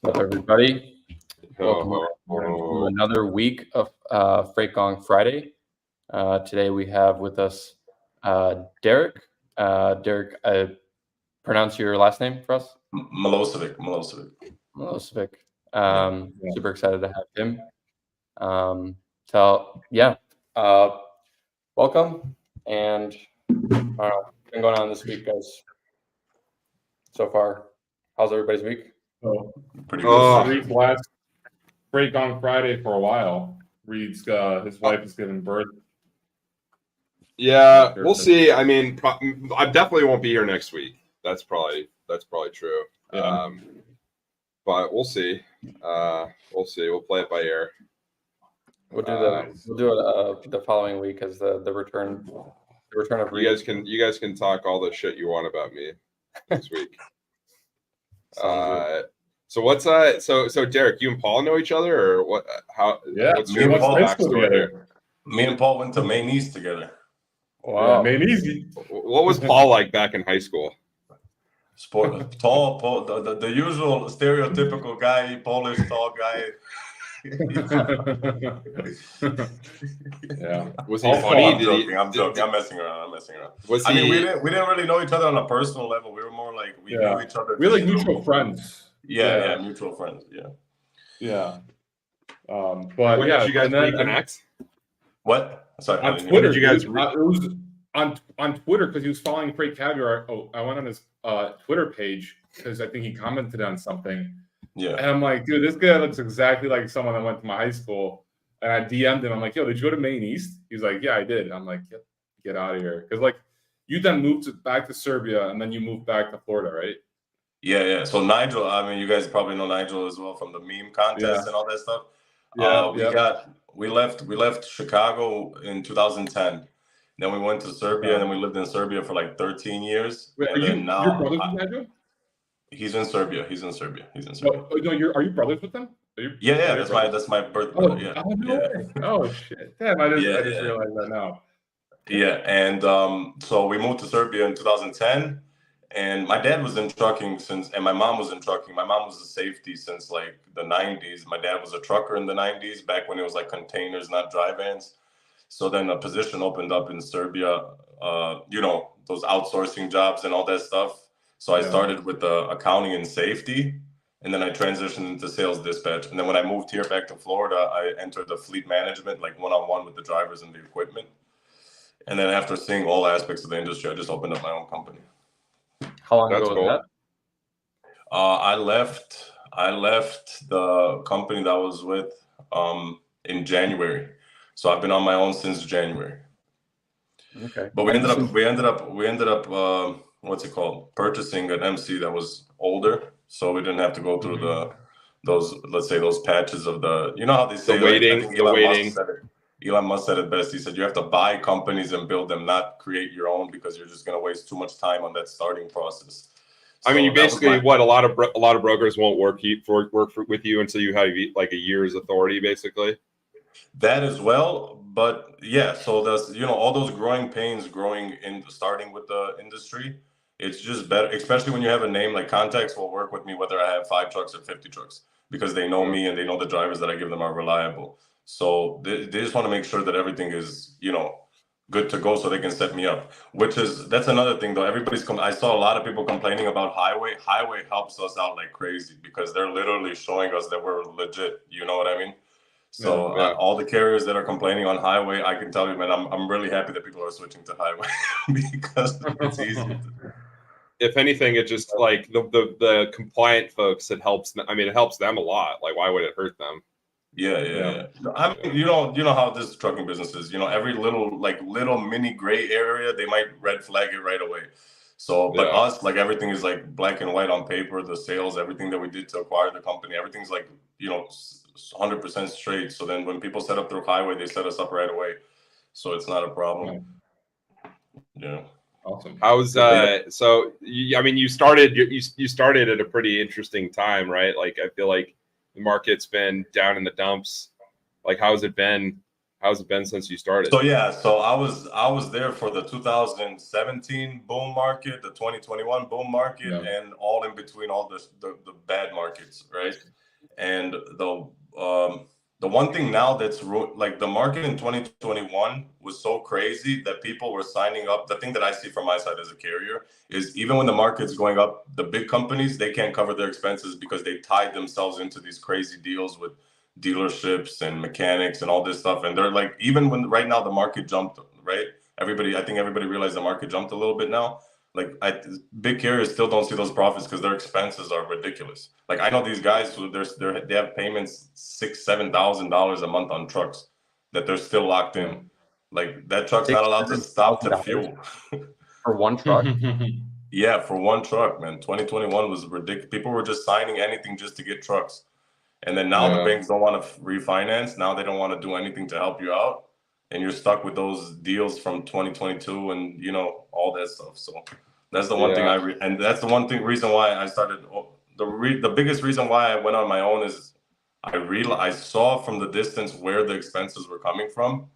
What's up, everybody? Welcome to another week of Freight Gong Friday. Today we have with us Derek. Derek, pronounce your last name for us. Milosevic. Super excited to have him. Welcome. And what's been going on this week, guys? So far, how's everybody's week? Pretty good. Reed's last Freight Gong Friday for a while. Reed's his wife is giving birth. Yeah, we'll see. I mean, I definitely won't be here next week. That's probably true. Yeah. But we'll see. We'll see. We'll play it by ear. We'll do it the following week as the return. The return of Reed. You guys can talk all the shit you want about me this week. So what's so Derek, you and Paul know each other, or what? How? Yeah, what's your backstory here? Me and Paul went to Maine East together. Wow, yeah, Maine East. What was Paul like back in high school? Tall, Paul, the usual stereotypical guy, Polish tall guy. Yeah. Was he funny? I'm joking. I'm messing around. I mean, we didn't really know each other on a personal level. We were more like we knew each other. We're like mutual friends. Yeah, mutual friends. Yeah. But when did you guys reconnect? What? Sorry. On Twitter, did you guys? It was on Twitter because he was following Freight Caviar. I went on his Twitter page because I think he commented on something. Yeah. And I'm like, dude, this guy looks exactly like someone that went to my high school. And I DM'd him. I'm like, yo, did you go to Maine East? He's like, yeah, I did. I'm like, get out of here. Because, like, you then moved back to Serbia, and then you moved back to Florida, right? Yeah. So Nigel, I mean, you guys probably know Nigel as well from the meme contest and all that stuff. We left Chicago in 2010. Then we went to Serbia, and then we lived in Serbia for like 13 years. Wait, and then now, your brothers with Nigel? He's in Serbia. No, are you brothers with them? Yeah. That's my birth brother. Oh shit! Damn, I just realized that now. Yeah, and so we moved to Serbia in 2010, and my dad was in trucking and my mom was in trucking. My mom was a safety since like the 90s. My dad was a trucker in the 90s, back when it was like containers, not dry vans. So then a position opened up in Serbia, those outsourcing jobs and all that stuff. So I started with the accounting and safety, and then I transitioned into sales dispatch. And then when I moved here back to Florida, I entered the fleet management, like one-on-one with the drivers and the equipment. And then after seeing all aspects of the industry, I just opened up my own company. How long ago was that? I left the company that I was with in January. So I've been on my own since January. Okay. But we ended up purchasing an MC that was older, so we didn't have to go through those patches of how they say the waiting. Elon Musk said it best. He said you have to buy companies and build them, not create your own, because you're just going to waste too much time on that starting process. I mean, you basically a lot of brokers won't work with you until you have like a year's authority, basically. That as well, but yeah. So that's all those growing pains, starting with the industry. It's just better, especially when you have a name like Context will work with me whether I have 5 trucks or 50 trucks, because they know me and they know the drivers that I give them are reliable. So they just want to make sure that everything is good to go so they can set me up. That's another thing though. I saw a lot of people complaining about Highway. Highway helps us out like crazy because they're literally showing us that we're legit. You know what I mean? So all the carriers that are complaining on Highway, I can tell you, man, I'm really happy that people are switching to Highway because it's easy. If anything, it just like the compliant folks, it helps. I mean, it helps them a lot. Like, why would it hurt them? Yeah. I mean, you know how this trucking business is. Every little mini gray area, they might red flag it right away. So, but us, like everything is like black and white on paper. The sales, everything that we did to acquire the company, everything's like 100% straight. So then when people set up through Highway, they set us up right away. So it's not a problem. Yeah. Awesome. How's so? You started at a pretty interesting time, right? Like, I feel like the market's been down in the dumps. Like, how's it been How's it been since you started? So yeah, so I was there for the 2017 boom market, the 2021 boom market, and all in between, all the bad markets, right? And the one thing now that's like the market in 2021 was so crazy that people were signing up. The thing that I see from my side as a carrier is even when the market's going up, the big companies, they can't cover their expenses because they tied themselves into these crazy deals with dealerships and mechanics and all this stuff. And they're like, even when right now the market jumped, right? I think everybody realized the market jumped a little bit now. Like big carriers still don't see those profits because their expenses are ridiculous. Like I know these guys who they have payments $6,000-$7,000 a month on trucks that they're still locked in. Like that truck's not allowed to stop to fuel for one truck. Yeah, for one truck, man. 2021 was ridiculous. People were just signing anything just to get trucks. And then now the banks don't want to refinance. Now they don't want to do anything to help you out. And you're stuck with those deals from 2022 and, you know, all that stuff. So that's the one thing and that's the one thing reason why I started. The biggest reason why I went on my own is I saw from the distance where the expenses were coming from.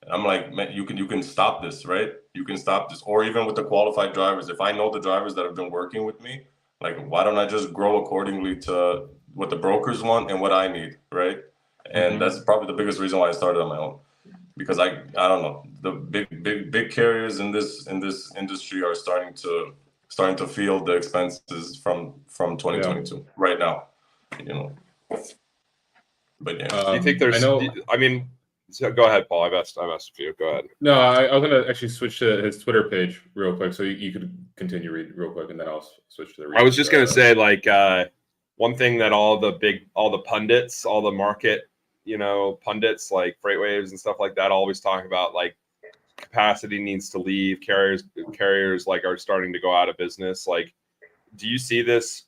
And I'm like, man, you can stop this, right? You can stop this. Or even with the qualified drivers, if I know the drivers that have been working with me, like, why don't I just grow accordingly to what the brokers want and what I need, right? And that's probably the biggest reason why I started on my own, because I don't know, the big carriers in this industry are starting to feel the expenses from 2022 right now, you know. But yeah, do you think there's? I mean, so go ahead, Paul. I messed with you. Go ahead. No, I was gonna actually switch to his Twitter page real quick, so you could continue reading real quick, and then I'll switch to the. I was just gonna say, like, one thing that all the pundits, all the market, you know, pundits like FreightWaves and stuff like that always talk about, like, capacity needs to leave. Carriers like are starting to go out of business. Like, do you see this?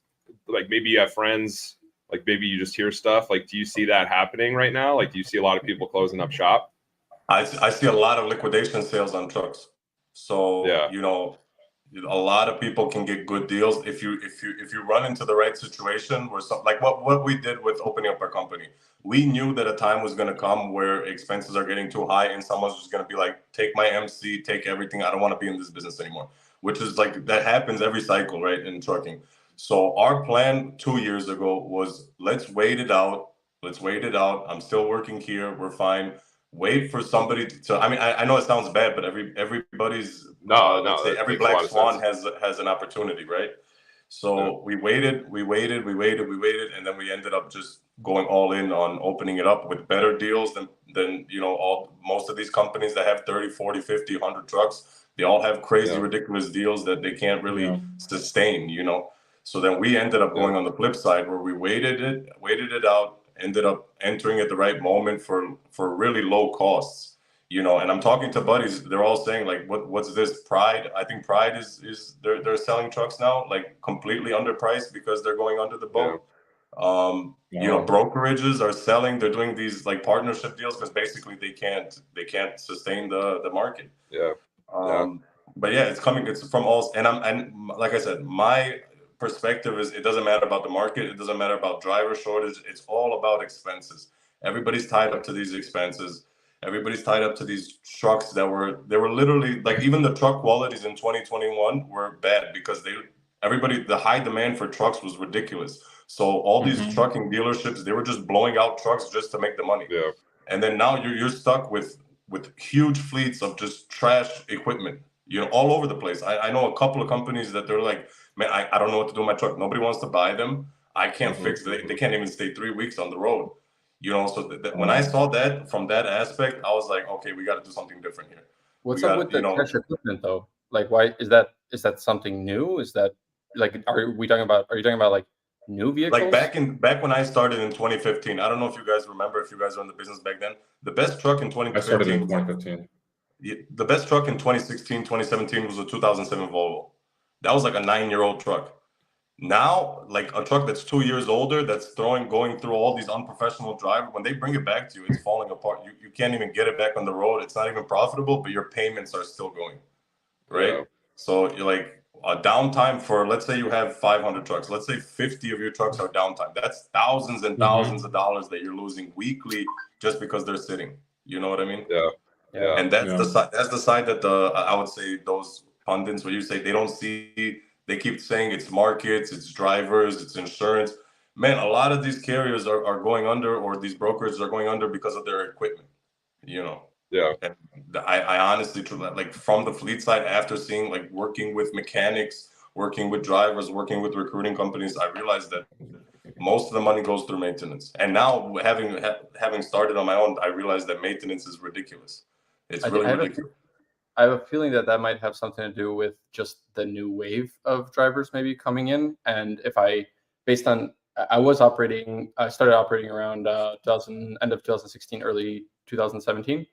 Like, maybe you have friends. Like, maybe you just hear stuff. Like, do you see that happening right now? Like, do you see a lot of people closing up shop? I see a lot of liquidation sales on trucks. So, you know, a lot of people can get good deals if you run into the right situation where like what we did with opening up our company. We knew that a time was going to come where expenses are getting too high and someone's just going to be like, take my MC, take everything. I don't want to be in this business anymore, which is like, that happens every cycle, right, in trucking. So our plan 2 years ago was, let's wait it out. I'm still working here. We're fine. Wait for somebody to. I mean, I know it sounds bad, but everybody's let's say every black swan has an opportunity, right? So we waited, and then we ended up just going all in on opening it up with better deals than you know, most of these companies that have 30, 40, 50, 100 trucks. They all have crazy, ridiculous deals that they can't really sustain, you know. So then we ended up going on the flip side where we waited it out, ended up entering at the right moment for really low costs, you know. And I'm talking to buddies, they're all saying like, what's this? Pride? I think Pride is they're selling trucks now like completely underpriced because they're going under the boat. You know, brokerages are selling, they're doing these like partnership deals because basically they can't sustain the market. But yeah, it's from all, and like I said, my perspective is, it doesn't matter about the market, it doesn't matter about driver shortage, it's all about expenses. Everybody's tied up to these expenses. Everybody's tied up to these trucks that were literally like, even the truck qualities in 2021 were bad because the high demand for trucks was ridiculous. So all these trucking dealerships, they were just blowing out trucks just to make the money. And then now you're stuck with huge fleets of just trash equipment, you know, all over the place. I know a couple of companies that they're like, man, I don't know what to do with my truck. Nobody wants to buy them. I can't fix it. They can't even stay 3 weeks on the road, you know. So when I saw that from that aspect, I was like, okay, we got to do something different here. What's up with the trash equipment though? Like, why is that something new? Is that like, are you talking about like new vehicles? Like back when I started in 2015, I don't know if you guys remember, if you guys were in the business back then, the best truck in 2015. I started in 2015. The best truck in 2016, 2017 was a 2007 Volvo. That was like a 9-year-old truck. Now, like a truck that's 2 years older, that's going through all these unprofessional drivers, when they bring it back to you, it's falling apart. You can't even get it back on the road. It's not even profitable, but your payments are still going, right? So you're like, a downtime for, let's say you have 500 trucks. Let's say 50 of your trucks are downtime. That's thousands and thousands of dollars that you're losing weekly just because they're sitting. You know what I mean? Yeah. Yeah. And that's the side that I would say those pundits, where you say they don't see, they keep saying it's markets, it's drivers, it's insurance. Man, a lot of these carriers are going under, or these brokers are going under because of their equipment, you know. Yeah. And I honestly, like from the fleet side, after seeing, like, working with mechanics, working with drivers, working with recruiting companies, I realized that most of the money goes through maintenance. And now having started on my own, I realized that maintenance is ridiculous. It's really ridiculous. I have a feeling that might have something to do with just the new wave of drivers maybe coming in. And based on, I started operating around end of 2016, early 2017.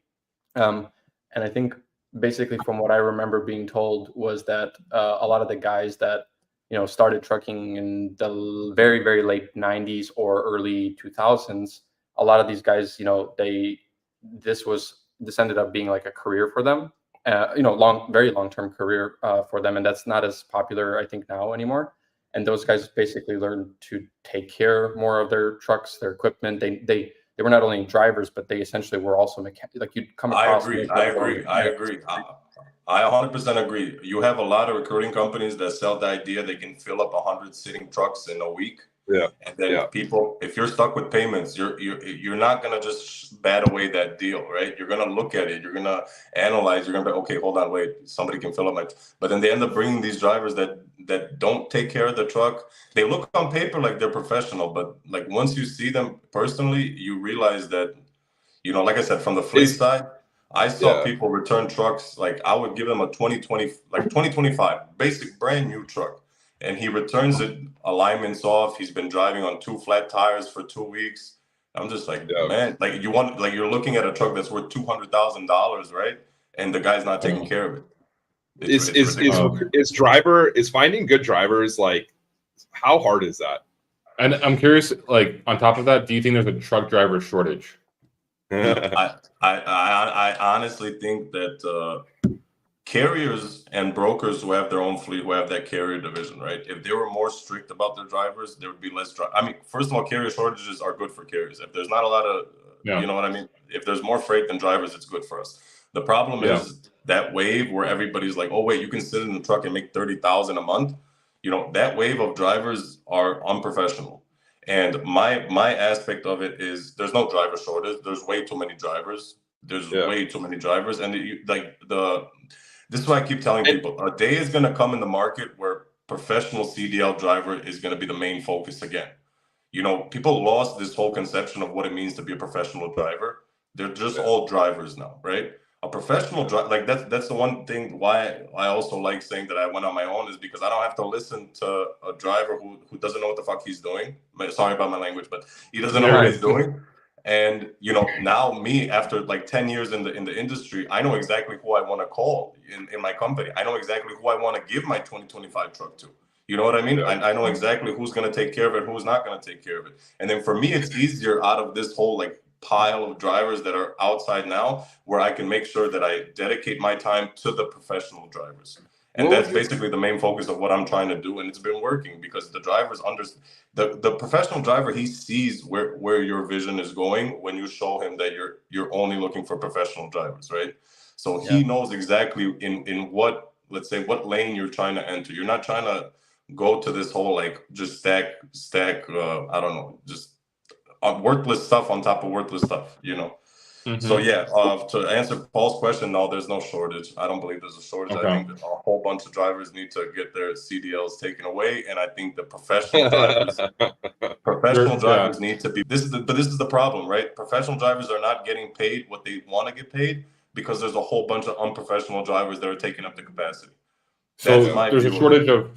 And I think basically from what I remember being told was that a lot of the guys that, started trucking in the very, very late 90s or early 2000s, a lot of these guys, this ended up being like a career for them, very long-term career for them. And that's not as popular, I think, now anymore. And those guys basically learned to take care more of their trucks, their equipment. They were not only drivers, but they essentially were also mechanics. Like, you'd come across. I agree. I 100% agree. You have a lot of recruiting companies that sell the idea they can fill up 100 sitting trucks in a week. Yeah. And then people, if you're stuck with payments, you're not gonna just bat away that deal, right? You're gonna look at it. You're gonna analyze. You're gonna be, okay, hold on, wait. Somebody can fill up my. But then they end up bringing these drivers that don't take care of the truck. They look on paper like they're professional, but like once you see them personally, you realize that, like I said, from the fleet side, I saw people return trucks. Like, I would give them a 2025 basic brand new truck, and he returns it, alignments off. He's been driving on 2 flat tires for 2 weeks. I'm just like, man, like, you're looking at a truck that's worth $200,000, right? And the guy's not taking care of it. Is finding good drivers, like, how hard is that? And I'm curious, like, on top of that, do you think there's a truck driver shortage? I honestly think that carriers and brokers who have their own fleet, who have that carrier division, right? If they were more strict about their drivers, there would be less I mean, first of all, carrier shortages are good for carriers. If there's not a lot of, you know what I mean? If there's more freight than drivers, it's good for us. The problem is that wave where everybody's like, oh wait, you can sit in the truck and make $30,000 a month. That wave of drivers are unprofessional. And my aspect of it is, there's no driver shortage. There's way too many drivers. Way too many drivers. And this is why I keep telling people, a day is going to come in the market where professional CDL driver is going to be the main focus again. People lost this whole conception of what it means to be a professional driver. They're just all drivers now, right? A professional driver, like, that's the one thing why I also like saying that I went on my own, is because I don't have to listen to a driver who doesn't know what the fuck he's doing. Sorry about my language, but he doesn't know what he's doing. And now me, after like 10 years in the industry, I know exactly who I want to call in my company. I know exactly who I want to give my 2025 truck to. You know what I mean? I know exactly who's going to take care of it, who's not going to take care of it. And then for me, it's easier out of this whole like pile of drivers that are outside now, where I can make sure that I dedicate my time to the professional drivers. And that's basically the main focus of what I'm trying to do. And it's been working, because the drivers understand. The professional driver, he sees where your vision is going when you show him that you're only looking for professional drivers, right? So he knows exactly in what, let's say, what lane you're trying to enter. You're not trying to go to this whole like just stack I don't know, just worthless stuff on top of worthless stuff, So to answer Paul's question, no, there's no shortage. I don't believe there's a shortage. I think that a whole bunch of drivers need to get their CDLs taken away, and I think the professional drivers need to be. This is the problem, right? Professional drivers are not getting paid what they want to get paid, because there's a whole bunch of unprofessional drivers that are taking up the capacity. So there's a shortage of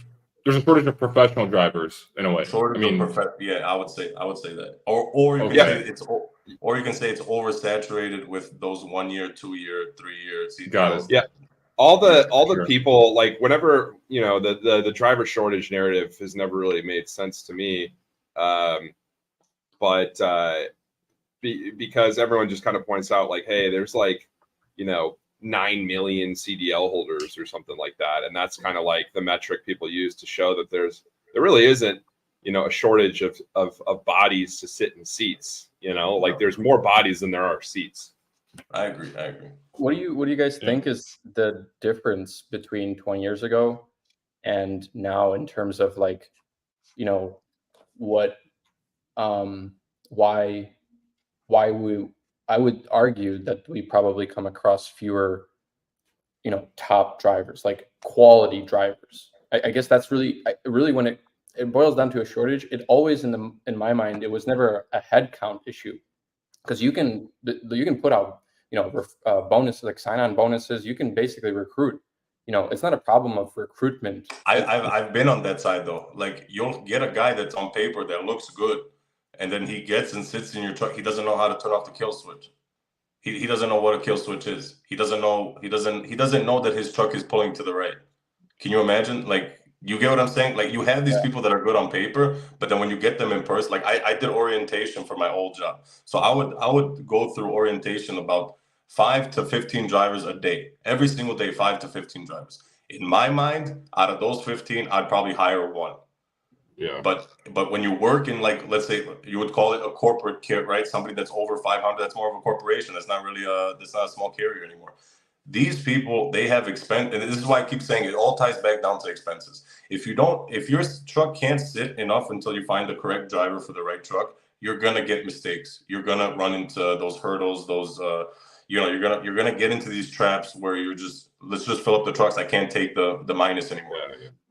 professional drivers in a way. I would say that, or you can say it's oversaturated with those 1 year, 2 year, 3 year CDLs. Got it. Yeah, all the people, like, whenever the driver shortage narrative has never really made sense to me, because everyone just kind of points out, like, hey, there's like 9 million CDL holders or something like that, and that's kind of like the metric people use to show that there really isn't a shortage of bodies to sit in seats. Like, there's more bodies than there are seats. I agree. I agree. What do you guys Yeah. think is the difference between 20 years ago and now in terms of like, you know, what um why we I would argue that we probably come across fewer, you know, top drivers, like quality drivers. I guess that's really when it boils down to a shortage. It always in my mind, it was never a head count issue because you can put out, you know, bonuses, like sign-on bonuses. You can basically recruit. You know, it's not a problem of recruitment. I've been on that side though. Like you'll get a guy that's on paper that looks good, and then he gets and sits in your truck. He doesn't know how to turn off the kill switch. He doesn't know what a kill switch is. He doesn't know that his truck is pulling to the right. Can you imagine? Like, you get what I'm saying? Like, you have these people that are good on paper, but then when you get them in person, like I did orientation for my old job. So I would go through orientation about 5 to 15 drivers a day. Every single day, 5 to 15 drivers. In my mind, out of those 15, I'd probably hire one. Yeah. But when you work in, like, let's say you would call it a corporate kit, right? Somebody that's over 500, that's more of a corporation. That's not a small carrier anymore. These people, they have expense, and this is why I keep saying it all ties back down to expenses. If your truck can't sit enough until you find the correct driver for the right truck, you're gonna get mistakes. You're gonna run into those hurdles, you're gonna get into these traps where let's just fill up the trucks. I can't take the minus anymore.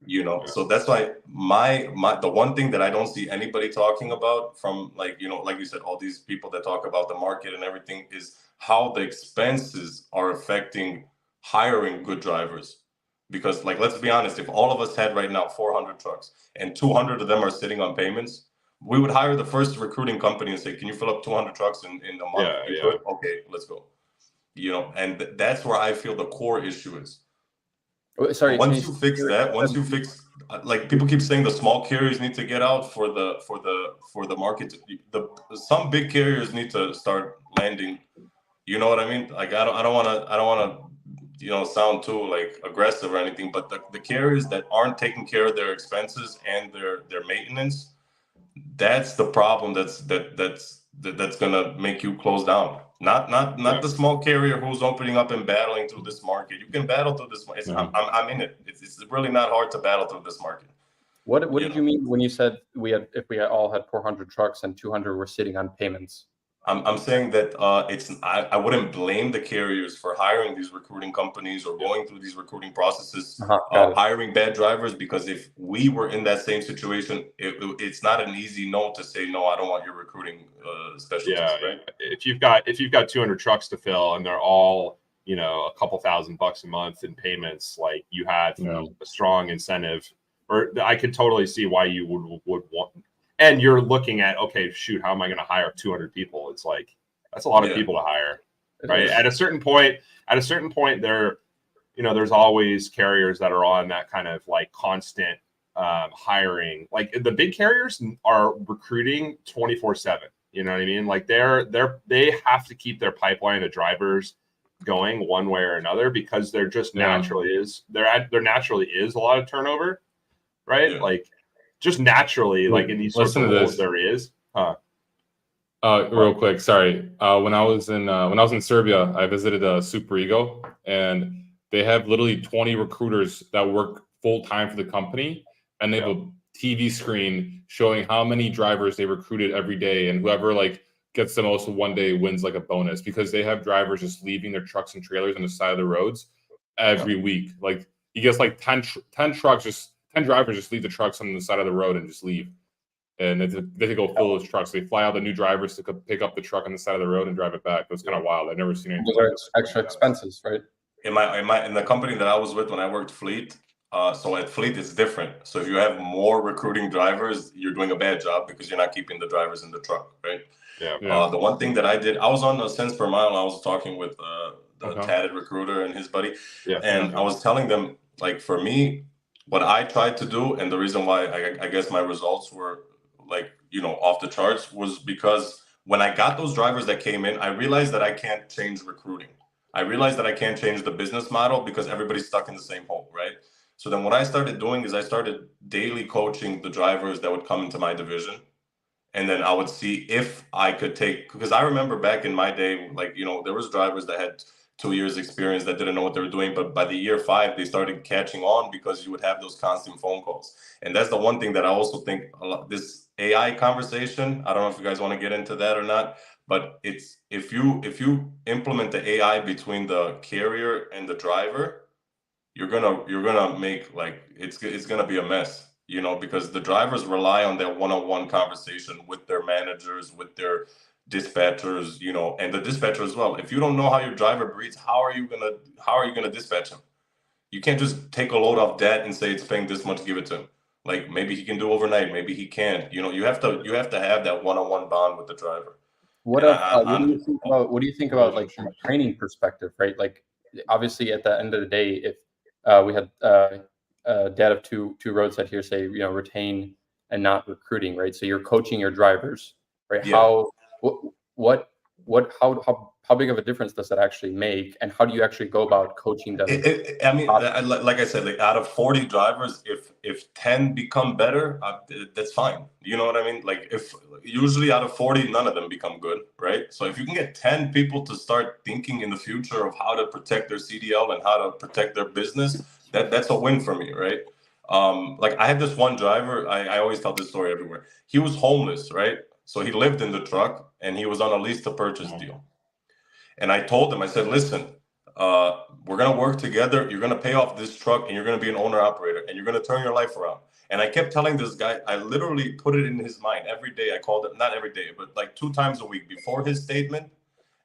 Yeah. So that's why the one thing that I don't see anybody talking about from, like, like you said, all these people that talk about the market and everything, is how the expenses are affecting hiring good drivers. Because, like, let's be honest, if all of us had right now 400 trucks and 200 of them are sitting on payments, we would hire the first recruiting company and say, can you fill up 200 trucks in a month? Yeah. Okay, let's go. And that's where I feel the core issue is. Sorry, Once you fix that, like, people keep saying the small carriers need to get out for the market. Some big carriers need to start landing. You know what I mean? Like, I don't want to sound too, like, aggressive or anything, but the carriers that aren't taking care of their expenses and their maintenance, that's the problem. That's gonna make you close down. Not the small carrier who's opening up and battling through this market. You can battle through this. I'm in it. It's really not hard to battle through this market. What did you mean when you said if we all had 400 trucks and 200 were sitting on payments? I'm saying that I wouldn't blame the carriers for hiring these recruiting companies or going through these recruiting processes, hiring bad drivers, because if we were in that same situation, it's not an easy no to say, no, I don't want your recruiting specialties. Yeah, right? If you've got 200 trucks to fill and they're all, a couple $1,000 a month in payments, like, you have a strong incentive, or I could totally see why you would want. And you're looking at, okay, shoot, how am I going to hire 200 people? It's like, that's a lot of people to hire, right? At a certain point, there, there's always carriers that are on that kind of, like, constant hiring. Like, the big carriers are recruiting 24/7. You know what I mean? Like, they have to keep their pipeline of drivers going one way or another, because there just naturally is a lot of turnover, right? Yeah. Like, just naturally, like, in these sorts of roles, there is. Real quick, sorry. When I was in Serbia, I visited Super Ego, and they have literally 20 recruiters that work full time for the company, and they have a TV screen showing how many drivers they recruited every day, and whoever, like, gets the most one day wins, like, a bonus, because they have drivers just leaving their trucks and trailers on the side of the roads every week. Like, you get like 10 drivers just leave the trucks on the side of the road and just leave. And they can go fill those trucks. They fly out the new drivers to pick up the truck on the side of the road and drive it back. It was kind of wild. I've never seen anything. Those are extra expenses, right? In the company that I was with when I worked fleet, so at fleet it's different. So if you have more recruiting drivers, you're doing a bad job because you're not keeping the drivers in the truck, right? The one thing that I did, I was on cents per mile. I was talking with the tatted recruiter and his buddy, and I was telling them, like, for me, what I tried to do, and the reason why I guess my results were, like, off the charts, was because when I got those drivers that came in, I realized that I can't change recruiting. I realized that I can't change the business model because everybody's stuck in the same hole, right? So then what I started doing is I started daily coaching the drivers that would come into my division. and then I would see if I could take, because I remember back in my day, like, there was drivers that had 2 years experience that didn't know what they were doing, but by the year 5 they started catching on because you would have those constant phone calls. And that's the one thing that I also think this AI conversation, I don't know if you guys want to get into that or not, but it's if you implement the AI between the carrier and the driver, you're gonna make, like, it's gonna be a mess, because the drivers rely on that one-on-one conversation with their managers, with their dispatchers, and the dispatcher as well. If you don't know how your driver breathes, how are you gonna dispatch him? You can't just take a load off that and say it's paying this much, give it to him. Like, maybe he can do overnight, maybe he can't. You have to have that one-on-one bond with the driver. What And of what do you think about like from a training perspective, right? Like, obviously at the end of the day, if we had dad of two roadside here say, retain and not recruiting, right? So you're coaching your drivers, right? Yeah. How how big of a difference does that actually make, and how do you actually go about coaching them? I mean, like I said, like, out of 40 drivers, if 10 become better, that's fine. You know what I mean? Like, if usually out of 40, none of them become good, right? So if you can get 10 people to start thinking in the future of how to protect their CDL and how to protect their business, that's a win for me, right? Like, I had this one driver, I always tell this story everywhere. He was homeless, right? So he lived in the truck and he was on a lease to purchase deal. And I told him, I said, listen, we're going to work together. You're going to pay off this truck and you're going to be an owner operator and you're going to turn your life around. And I kept telling this guy, I literally put it in his mind every day. I called it, not every day, but like 2 times a week before his statement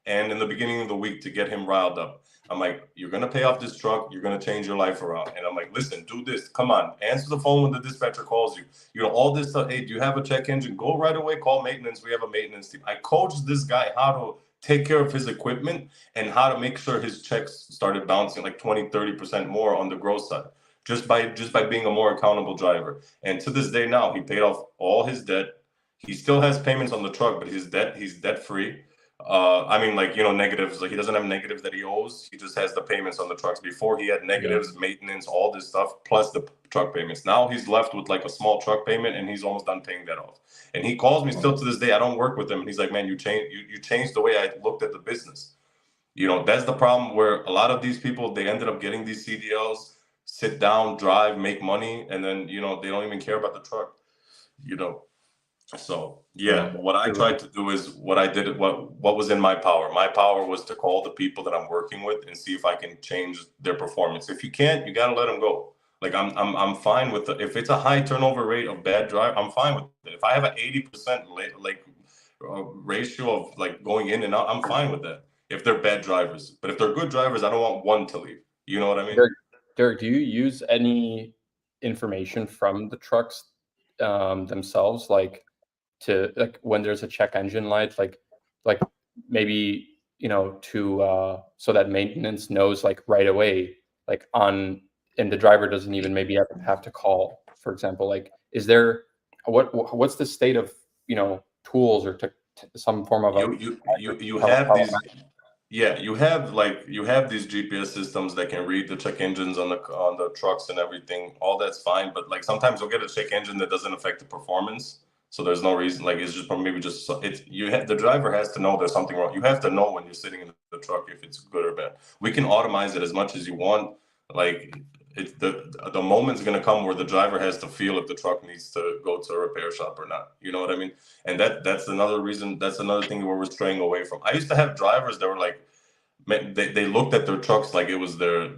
and in the beginning of the week to get him riled up. I'm like, you're going to pay off this truck. You're going to change your life around. And I'm like, listen, do this. Come on. Answer the phone when the dispatcher calls you. All this stuff. Hey, do you have a check engine? Go right away. Call maintenance. We have a maintenance team. I coached this guy how to take care of his equipment and how to make sure his checks started bouncing like 20-30% more on the gross side, just by being a more accountable driver. And to this day now, he paid off all his debt. He still has payments on the truck, but he's debt free. I mean, like, negatives, like, he doesn't have negatives that he owes. He just has the payments on the trucks. Before, he had negatives, maintenance, all this stuff, plus the truck payments. Now he's left with like a small truck payment and he's almost done paying that off. And he calls me still to this day. I don't work with him. And he's like, man, you changed the way I looked at the business. That's the problem, where a lot of these people, they ended up getting these CDLs, sit down, drive, make money, and then, they don't even care about the truck, So what I tried to do is what I did, what was in my power. My power was to call the people that I'm working with and see if I can change their performance. If you can't, you got to let them go. Like, I'm fine with if it's a high turnover rate of bad drive, I'm fine with it. If I have an 80% ratio of like going in and out, I'm fine with that. If they're bad drivers, but if they're good drivers, I don't want one to leave. You know what I mean? Derek, do you use any information from the trucks themselves, like to, like, when there's a check engine light, like maybe to so that maintenance knows like right away, like and the driver doesn't even maybe have to call, for example? Like, is there what's the state of tools or some form of you have these. Yeah, you have these GPS systems that can read the check engines on the trucks and everything. All that's fine, but like sometimes you'll get a check engine that doesn't affect the performance. So there's no reason, like, it's just maybe just the driver has to know there's something wrong. You have to know when you're sitting in the truck if it's good or bad. We can automate it as much as you want. Like, it's the moment's gonna come where the driver has to feel if the truck needs to go to a repair shop or not. You know what I mean? And that's another reason. That's another thing where we're straying away from. I used to have drivers that were like, they looked at their trucks like it was their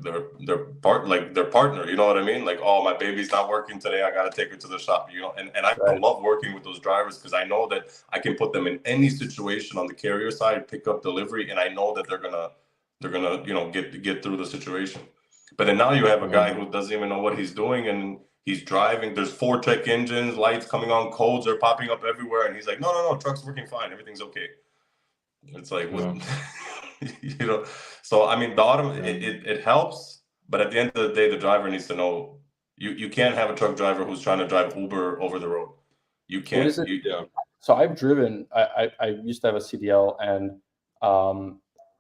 partner. You know what I mean? Like, oh, my baby's not working today, I gotta take her to the shop. And I love working with those drivers because I know that I can put them in any situation on the carrier side, pick up, delivery, and I know that they're gonna get through the situation. But then now you have a guy who doesn't even know what he's doing, and he's driving. There's 4 check engines, lights coming on, codes are popping up everywhere, and he's like, no, truck's working fine, everything's okay. It's like, what? So I mean, it helps, but at the end of the day, the driver needs to know you can't have a truck driver who's trying to drive Uber over the road. You can't. What is it? So I've driven. I used to have a CDL, and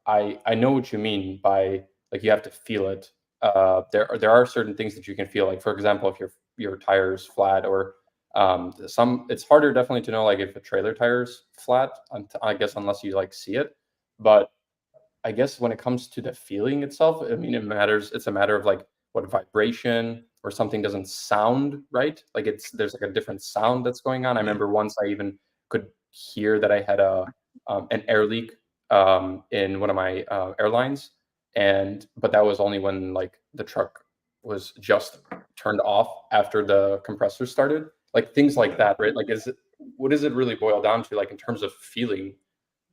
I know what you mean by, like, you have to feel it. There are certain things that you can feel, like, for example, if your tire is flat, or It's harder definitely to know like if a trailer tire's flat, I guess, unless you like see it. But I guess when it comes to the feeling itself, I mean, it matters. It's a matter of like what vibration or something doesn't sound right. Like there's like a different sound that's going on. I remember once I even could hear that I had an air leak in one of my airlines, but that was only when like the truck was just turned off after the compressor started. Like things like that, right? Like what does it really boil down to? Like in terms of feeling,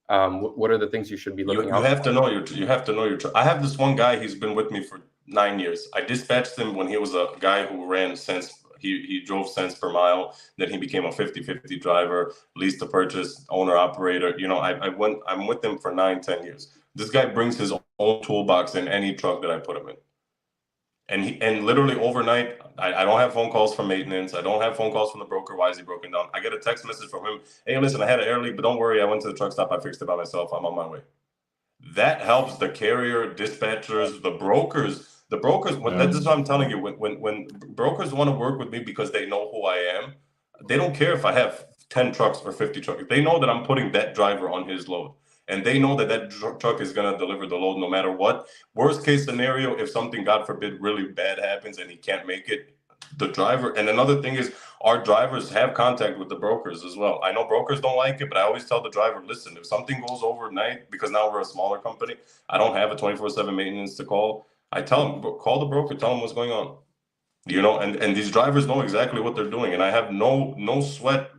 what are the things you should be looking You out have for? to know you have to know your. I have this one guy. He's been with me for 9 years. I dispatched him when he was a guy who ran cents. He drove cents per mile. Then he became a 50-50 driver, lease to purchase, owner operator. I'm with him for 9-10 years. This guy brings his own toolbox in any truck that I put him in. And literally overnight, I don't have phone calls from maintenance. I don't have phone calls from the broker. Why is he broken down? I get a text message from him. Hey, listen, I had an air leak, but don't worry. I went to the truck stop. I fixed it by myself. I'm on my way. That helps the carrier, dispatchers, the brokers. The brokers. This is what I'm telling you. When brokers want to work with me because they know who I am, they don't care if I have 10 trucks or 50 trucks. They know that I'm putting that driver on his load, and they know that truck is going to deliver the load no matter what. Worst case scenario, if something, God forbid, really bad happens and he can't make it, the driver. And another thing is, our drivers have contact with the brokers as well. I know brokers don't like it, but I always tell the driver, listen, if something goes overnight, because now we're a smaller company, I don't have a 24/7 maintenance to call. I tell them, call the broker, tell them what's going on. And these drivers know exactly what they're doing, and I have no sweat.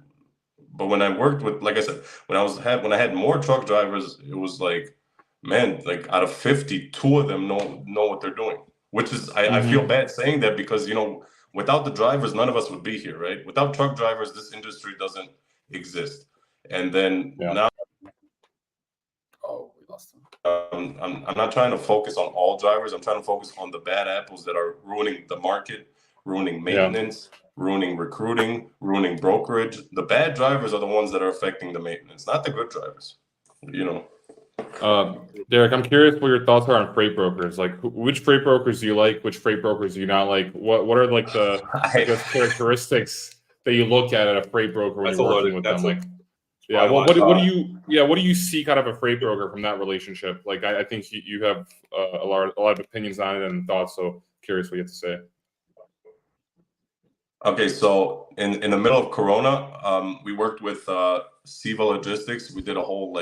But when I worked with, like I said, when I had more truck drivers, it was like, man, like out of 50, 2 of them know what they're doing. Which is, I feel bad saying that because without the drivers, none of us would be here, right? Without truck drivers, this industry doesn't exist. And then now, We lost him. I'm not trying to focus on all drivers. I'm trying to focus on the bad apples that are ruining the market, ruining maintenance, ruining recruiting, ruining brokerage. The bad drivers are the ones that are affecting the maintenance, not the good drivers. Derek, I'm curious what your thoughts are on freight brokers. Like, which freight brokers do you like? Which freight brokers do you not like? What are like the I guess characteristics that you look at a freight broker when you're working with them? Like, what do you seek out of a freight broker from that relationship? Like, I think you have a lot of opinions on it and thoughts. So curious what you have to say. Okay, so in the middle of Corona, we worked with Siva Logistics. We did a whole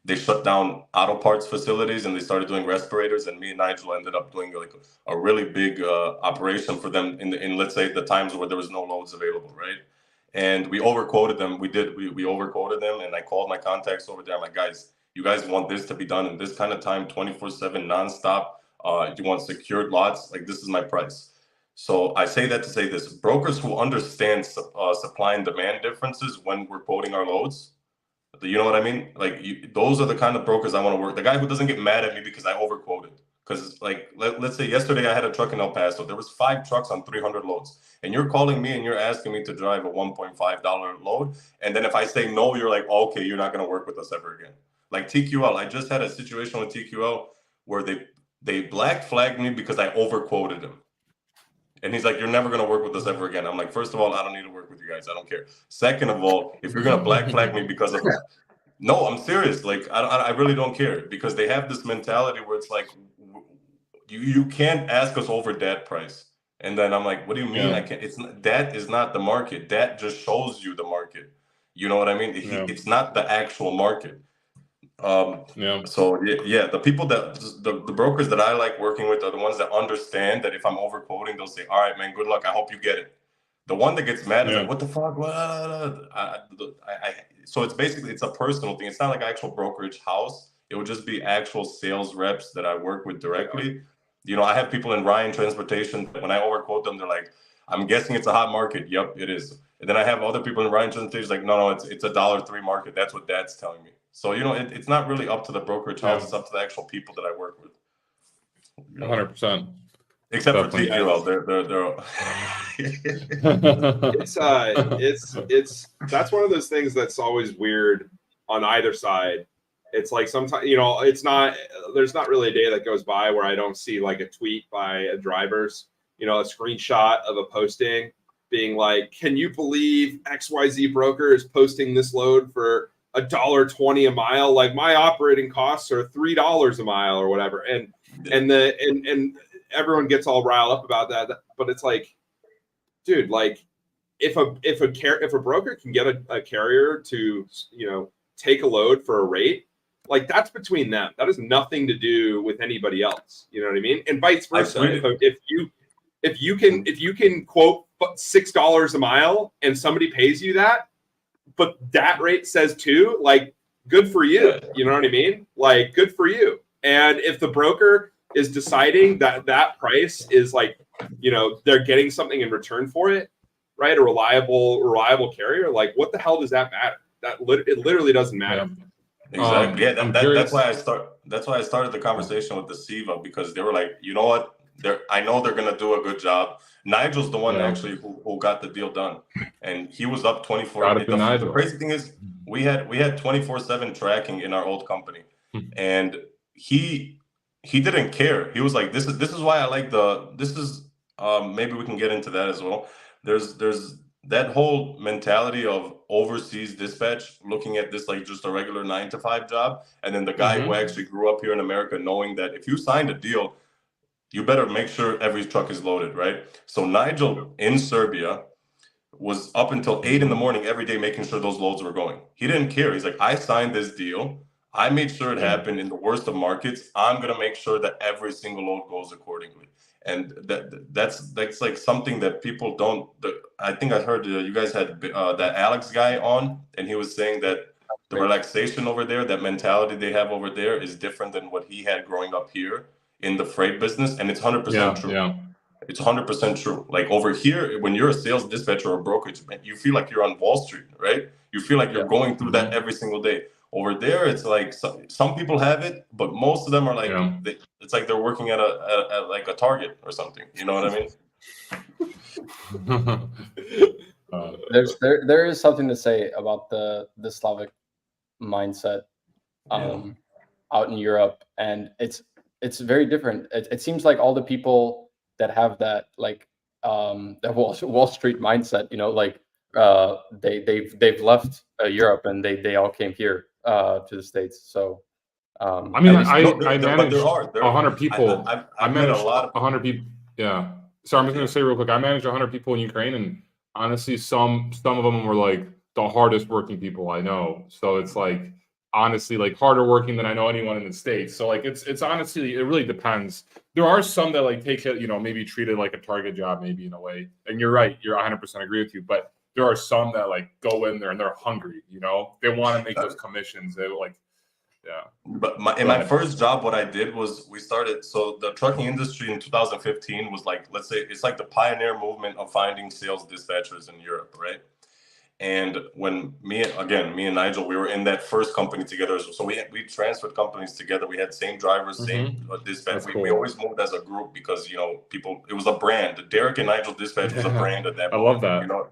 they shut down auto parts facilities and they started doing respirators. And me and Nigel ended up doing like a really big operation for them in let's say the times where there was no loads available, right? And we overquoted them. We overquoted them, and I called my contacts over there. I'm like, guys, you guys want this to be done in this kind of time, 24/7, nonstop. You want secured lots? Like, this is my price. So I say that to say this: brokers who understand supply and demand differences when we're quoting our loads, you know what I mean? Like, those are the kind of brokers I want to work. The guy who doesn't get mad at me because I overquoted. Because like, let's say yesterday I had a truck in El Paso. There was 5 trucks on 300 loads, and you're calling me and you're asking me to drive a $1.5 load. And then if I say no, you're like, oh, okay, you're not gonna work with us ever again. Like TQL, I just had a situation with TQL where they black flagged me because I overquoted him. And he's like, you're never going to work with us ever again. I'm like, first of all, I don't need to work with you guys. I don't care. Second of all, if you're going to black flag me because of no, I'm serious. Like, I really don't care because they have this mentality where it's like, you can't ask us over that price. And then I'm like, what do you mean? I can't? That is not the market. That just shows you the market. You know what I mean? It's not the actual market. So the people that the brokers that I like working with are the ones that understand that if I'm overquoting, they'll say, all right, man, good luck. I hope you get it. The one that gets mad is like, what the fuck? So it's a personal thing. It's not like actual brokerage house. It would just be actual sales reps that I work with directly. I have people in Ryan Transportation. When I overquote them, they're like, I'm guessing it's a hot market. Yep, it is. And then I have other people in Ryan Transportation like, no, it's a $1.03 market. That's what Dad's telling me. So, it's not really up to the brokerage house. It's up to the actual people that I work with. 100%. Except definitely. For TQL, it's that's one of those things that's always weird on either side. It's like sometimes, there's not really a day that goes by where I don't see like a tweet by a driver's, a screenshot of a posting being like, can you believe XYZ broker is posting this load for $1.20 a mile? Like my operating costs are $3 a mile or whatever. And everyone gets all riled up about that. But it's like, dude, like if a broker can get a carrier to, you know, take a load for a rate, like that's between them. That has nothing to do with anybody else. You know what I mean? And vice versa. If you can quote $6 a mile and somebody pays you that, but that rate says 2, like good for you. You know what I mean? Like good for you. And if the broker is deciding that that price is like, you know, they're getting something in return for it, right? A reliable carrier. Like what the hell does that matter? It literally doesn't matter. Yeah. Exactly. That's why I started the conversation with the SIVA, because they were like, you know what? I know they're gonna do a good job. Nigel's the one actually who got the deal done, and he was up 24. The crazy thing is, we had 24/7 tracking in our old company, and he didn't care. He was like, this is why I like maybe we can get into that as well. There's that whole mentality of overseas dispatch, looking at this like just a regular 9-to-5 job, and then the guy who actually grew up here in America, knowing that if you signed a deal, you better make sure every truck is loaded, right? So Nigel in Serbia was up until 8 in the morning every day making sure those loads were going. He didn't care. He's like, I signed this deal. I made sure it happened in the worst of markets. I'm gonna make sure that every single load goes accordingly. And that's like something that people don't. I think I heard you guys had that Alex guy on, and he was saying that the relaxation over there, that mentality they have over there, is different than what he had growing up here in the freight business, and it's 100% true. Yeah. It's 100% true. Like over here, when you're a sales dispatcher or brokerage, you feel like you're on Wall Street, right? You feel like you're going through that every single day. Over there, it's like some people have it, but most of them are like it's like they're working at like a Target or something. You know what I mean? There is something to say about the Slavic mindset out in Europe, and it's very different. It seems like all the people that have that like that Wall Street mindset, you know, like they've left Europe and they all came here to the States. So I mean, I managed 100 people. I managed a lot of 100 people. Yeah. So I'm just going to say real quick, I managed 100 people in Ukraine, and honestly, some of them were like the hardest working people I know. So it's like honestly like harder working than I know anyone in the States. So like it's honestly, it really depends. There are some that like take it, you know, maybe treat it like a Target job, maybe in a way. And you're right, you're 100% agree with you. But there are some that like go in there and they're hungry, you know, they want to make those commissions. They like, yeah. But my first job, what I did was so the trucking industry in 2015 was like, let's say it's like the pioneer movement of finding sales dispatchers in Europe, right? And when me and Nigel, we were in that first company together. So we transferred companies together. We had same drivers, same dispatch. We always moved as a group because, you know, it was a brand. The Derek and Nigel dispatch was a brand at that moment. I love that. You know?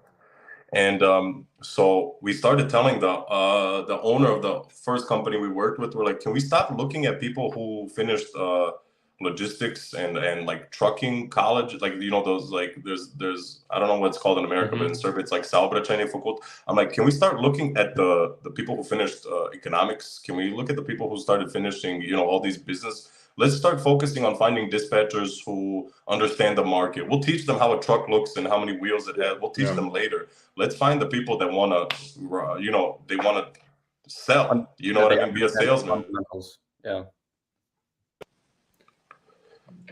And so we started telling the owner of the first company we worked with, we're like, can we stop looking at people who finished logistics and like trucking college, like, you know, those like there's I don't know what it's called in America, but in Serbia it's like saobraćajni fakult. I'm like, can we start looking at the people who finished economics? Can we look at the people who started finishing, you know, all these business? Let's start focusing on finding dispatchers who understand the market. We'll teach them how a truck looks and how many wheels it has. We'll teach them later. Let's find the people that want to, you know, they want to sell. You know what I mean? Be a salesman. Yeah.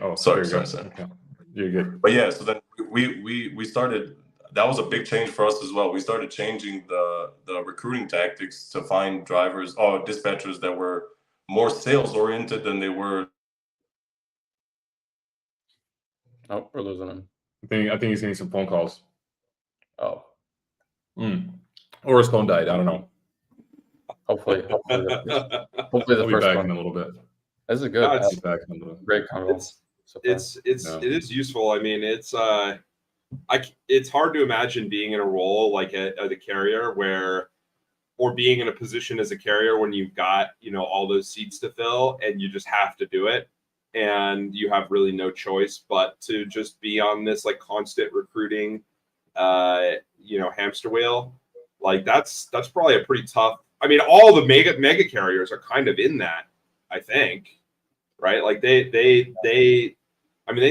Oh, sorry. Okay. You're good. But yeah, so then we started. That was a big change for us as well. We started changing the recruiting tactics to find dispatchers that were more sales oriented than they were. Oh, we're losing him. I think he's getting some phone calls. Oh. Or his phone died. I don't know. Hopefully the first back one. in a little bit. This is good. Great convo. It is useful. I mean, it's hard to imagine being in a role like at a carrier or being in a position as a carrier when you've got, you know, all those seats to fill and you just have to do it and you have really no choice but to just be on this like constant recruiting hamster wheel. Like that's probably a pretty tough. I mean, all the mega carriers are kind of in that, I think, right? Like they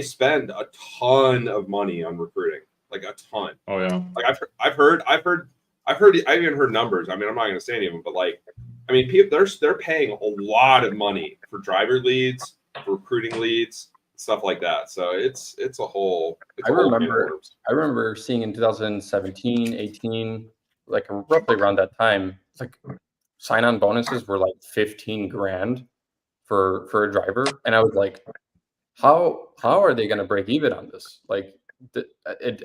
spend a ton of money on recruiting, like a ton. Oh yeah. Like I even heard numbers. I mean, I'm not going to say any of them, but like, I mean, people they're paying a lot of money for driver leads, for recruiting leads, stuff like that. So it's a whole. It's I remember seeing in 2017, 18, like roughly around that time, like sign-on bonuses were like 15 grand for a driver, and I was like, how are they going to break even on this? Like,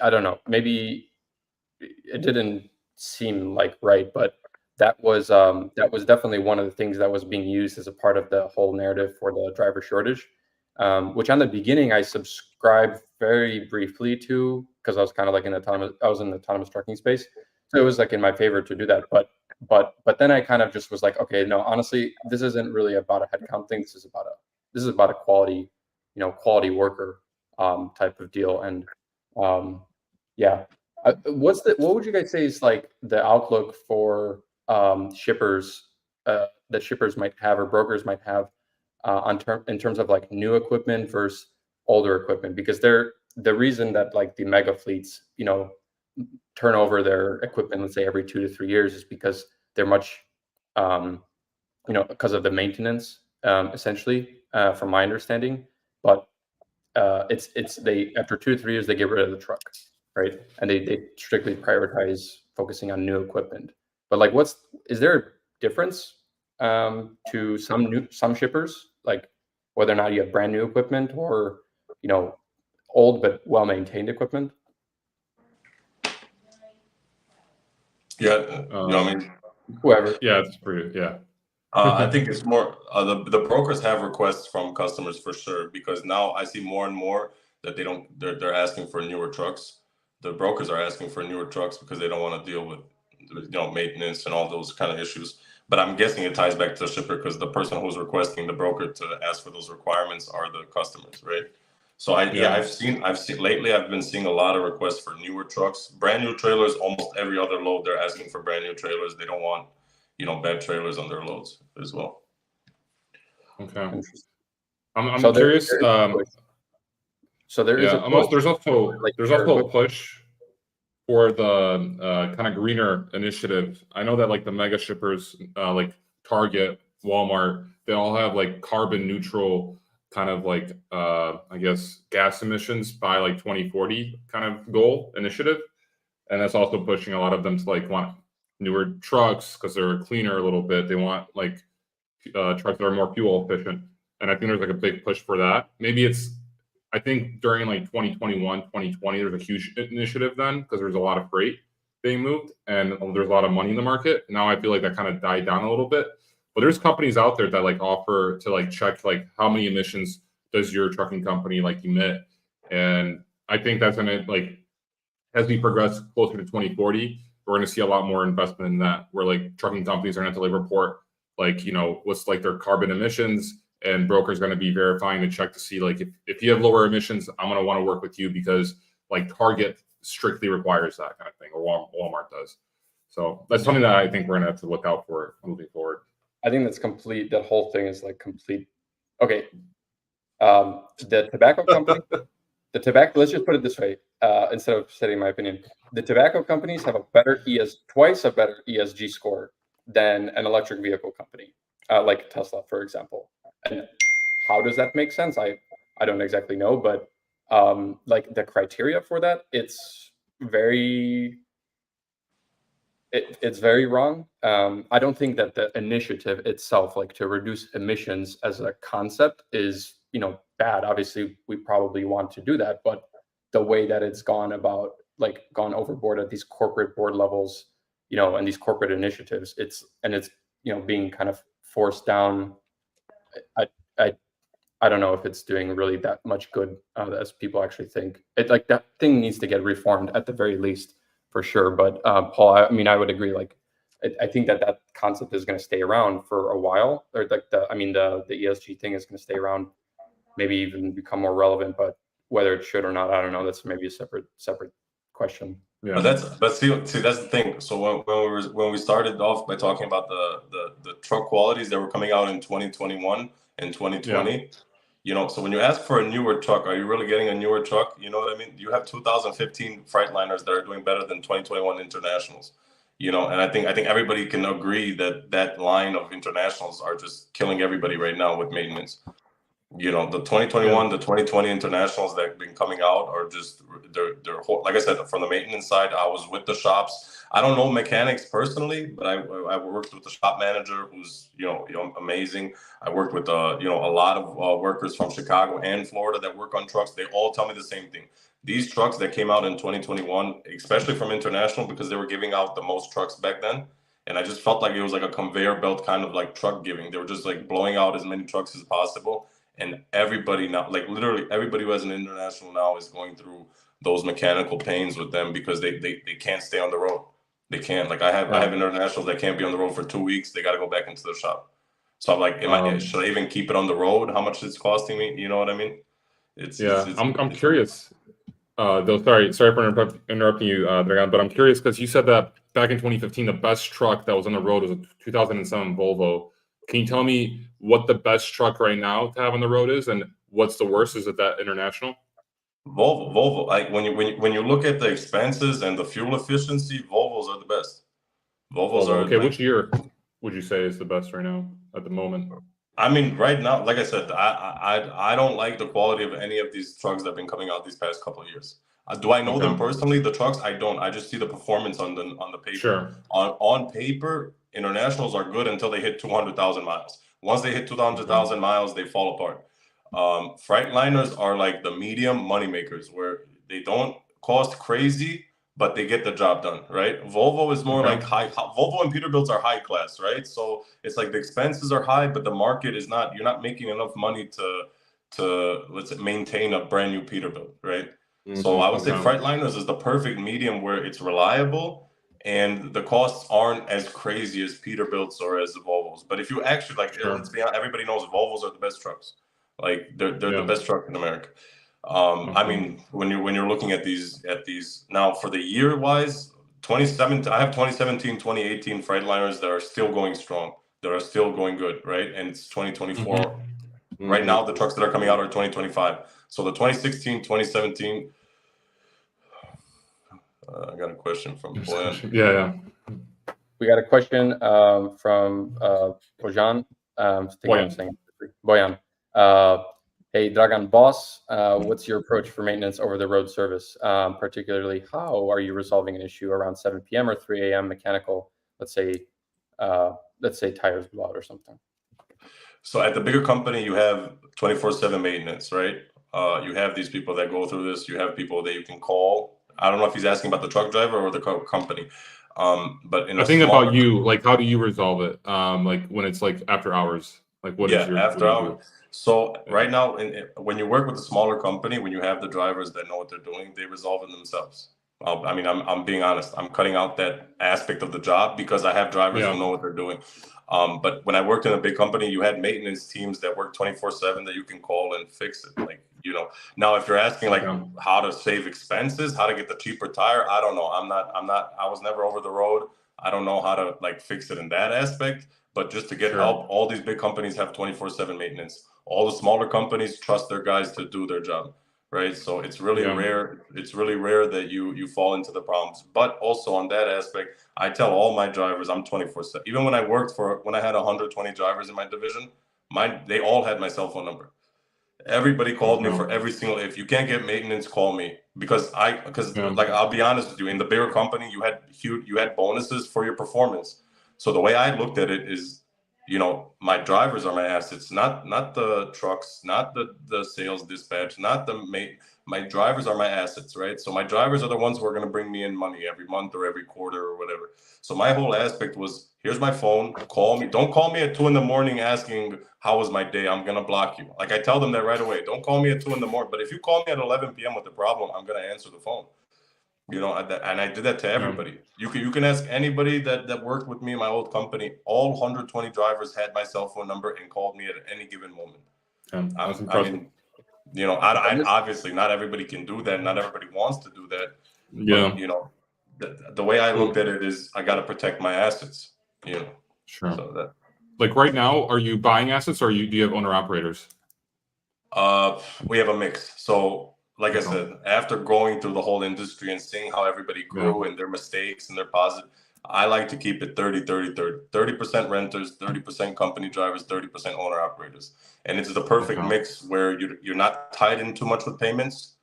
I don't know. Maybe it didn't seem like right, but that was definitely one of the things that was being used as a part of the whole narrative for the driver shortage, which on the beginning I subscribed very briefly to, because I was kind of like in autonomous trucking space, so it was like in my favor to do that. But then I kind of just was like, okay, no, honestly, this isn't really about a headcount thing. This is about a quality, worker type of deal. And yeah. What would you guys say is like the outlook for shippers that shippers might have or brokers might have in terms of like new equipment versus older equipment? Because the reason that like the mega fleets, turn over their equipment, let's say every 2 to 3 years, is because they're much, because of the maintenance, essentially, from my understanding. But they after 2 to 3 years they get rid of the truck, right? And they strictly prioritize focusing on new equipment. But like, is there a difference to some shippers, like whether or not you have brand new equipment or old but well maintained equipment? Yeah, I mean, Whoever. Yeah, it's pretty. Yeah. I think it's more the brokers have requests from customers for sure, because now I see more and more that they're asking for newer trucks. The brokers are asking for newer trucks because they don't want to deal with maintenance and all those kind of issues. But I'm guessing it ties back to the shipper, because the person who's requesting the broker to ask for those requirements are the customers, right? So I've seen lately, I've been seeing a lot of requests for newer trucks, brand new trailers. Almost every other load they're asking for brand new trailers. They don't want bad trailers on their loads as well. Okay. I'm curious. So there is there's also a push for the kind of greener initiative. I know that like the mega shippers, like Target, Walmart, they all have like carbon neutral kind of like I guess gas emissions by like 2040 kind of goal initiative, and that's also pushing a lot of them to like want newer trucks because they're cleaner a little bit. They want like trucks that are more fuel efficient, and I think there's like a big push for that. I think during like 2021, 2020, there's a huge initiative then because there's a lot of freight being moved and there's a lot of money in the market. Now I feel like that kind of died down a little bit, but there's companies out there that like offer to like check like how many emissions does your trucking company like emit, and I think that's gonna like, as we progress closer to 2040, we're going to see a lot more investment in that, where like trucking companies are going to like report like what's like their carbon emissions, and brokers going to be verifying to check to see like if you have lower emissions, I'm going to want to work with you because like Target strictly requires that kind of thing, or Walmart does. So that's something that I think we're going to have to look out for moving forward. I think that's complete. That whole thing is like complete. Okay, the tobacco company. Let's just put it this way, instead of stating my opinion, the tobacco companies have twice a better ESG score than an electric vehicle company, like Tesla, for example. And how does that make sense? I don't exactly know, but like the criteria for that, it's very wrong. I don't think that the initiative itself, like to reduce emissions as a concept, is bad. Obviously, we probably want to do that, but the way that it's gone overboard at these corporate board levels, and these corporate initiatives, it's being kind of forced down. I don't know if it's doing really that much good as people actually think. It like that thing needs to get reformed at the very least, for sure. But Paul, I mean, I would agree. Like, I think that concept is going to stay around for a while, or like the ESG thing is going to stay around, maybe even become more relevant. But whether it should or not, I don't know. That's maybe a separate question. Yeah. But see that's the thing. So when we started off by talking about the truck qualities that were coming out in 2021 and 2020, you know, so when you ask for a newer truck, are you really getting a newer truck? You know what I mean? You have 2015 Freightliners that are doing better than 2021 Internationals. You know, and I think everybody can agree that that line of Internationals are just killing everybody right now with maintenance. You know, the 2021, the 2020 Internationals that have been coming out are just they're like I said, from the maintenance side, I was with the shops. I don't know mechanics personally, but I worked with the shop manager who's you know amazing. I worked with you know a lot of workers from Chicago and Florida that work on trucks. They all tell me the same thing. These trucks that came out in 2021, especially from International, because they were giving out the most trucks back then. And I just felt like it was like a conveyor belt kind of like truck giving. They were just like blowing out as many trucks as possible. And everybody now, like literally everybody who has an International now is going through those mechanical pains with them because they can't stay on the road. They can't. Like I have Internationals that can't be on the road for 2 weeks. They got to go back into the shop. So I'm like, should I even keep it on the road? How much it's costing me? You know what I mean? I'm curious. Though, sorry for interrupting you, Dragan, but I'm curious because you said that back in 2015, the best truck that was on the road was a 2007 Volvo. Can you tell me what the best truck right now to have on the road is, and what's the worst? Is it that International? Volvo. Like when you look at the expenses and the fuel efficiency, Volvos are the best. Volvos are okay. Which year would you say is the best right now at the moment? I mean, right now, like I said, I don't like the quality of any of these trucks that have been coming out these past couple of years. Do I know them personally? The trucks, I don't. I just see the performance on the paper. Sure. On paper, Internationals are good until they hit 200,000 miles. Once they hit 200,000 miles, they fall apart. Freightliners are like the medium money makers, where they don't cost crazy, but they get the job done, right? Volvo is more like Volvo and Peterbilts are high class, right? So it's like the expenses are high, but the market is not. You're not making enough money to let's say, maintain a brand new Peterbilt, right? So I would say Freightliners is the perfect medium where it's reliable and the costs aren't as crazy as Peterbilts or as the Volvos. But if you actually let's be honest, everybody knows Volvos are the best trucks. Like they're the best truck in America. I mean, when you're looking at these now for the year wise, 2017, I have 2017, 2018 Freightliners that are still going strong, that are still going good, right? And it's 2024. Right now, the trucks that are coming out are 2025. So the 2016, 2017. I got a question from Boyan. Yeah. We got a question from Bojan. Boyan. Hey, Dragan Boss, what's your approach for maintenance over the road service? Particularly, how are you resolving an issue around 7 p.m. or 3 a.m. mechanical? Let's say tires blow out or something. So at the bigger company, you have 24/7 maintenance, right? You have these people that go through this. You have people that you can call. I don't know if he's asking about the truck driver or the company. But in I think about you, like, how do you resolve it? Like when it's like after hours, like what is your after hours? So right now, when you work with a smaller company, when you have the drivers that know what they're doing, they resolve it themselves. I mean, I'm being honest. I'm cutting out that aspect of the job because I have drivers who know what they're doing. But when I worked in a big company, you had maintenance teams that work 24/7 that you can call and fix it. Like, you know, now if you're asking like how to save expenses, how to get the cheaper tire, I don't know. I was never over the road. I don't know how to like fix it in that aspect. But just to get help, all these big companies have 24/7 maintenance. All the smaller companies trust their guys to do their job. Right. So it's really rare. It's really rare that you fall into the problems. But also on that aspect, I tell all my drivers I'm 24/7. Even when I had 120 drivers in my division, they all had my cell phone number. Everybody called me for every single. If you can't get maintenance, call me because like I'll be honest with you. In the bigger company, you had bonuses for your performance. So the way I looked at it is, you know, my drivers are my assets, not the trucks, not the sales dispatch, not my drivers are my assets, right? So my drivers are the ones who are going to bring me in money every month or every quarter or whatever. So my whole aspect was, here's my phone, call me. Don't call me at 2 a.m. asking how was my day. I'm going to block you. Like I tell them that right away. Don't call me at 2 a.m. But if you call me at 11 p.m. with a problem, I'm going to answer the phone. You know, and I did that to everybody. You can ask anybody that worked with me in my old company. All 120 drivers had my cell phone number and called me at any given moment. I mean, you know, I obviously not everybody can do that. Not everybody wants to do that. Yeah. But, you know, the way I looked at it is I got to protect my assets, you know. Sure. So that Like right now, are you buying assets or do you have owner operators? we have a mix. So like I Okay. said, after going through the whole industry and seeing how everybody grew and their mistakes and their positive, I like to keep it 30% renters, 30% company drivers, 30% owner operators. And it's the perfect mix where you're not tied in too much with payments.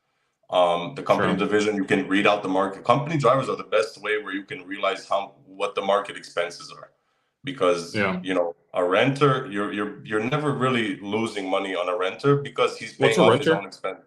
The company division, you can read out the market. Company drivers are the best way where you can realize what the market expenses are, because you know, a renter, you're never really losing money on a renter because he's paying off his own expense.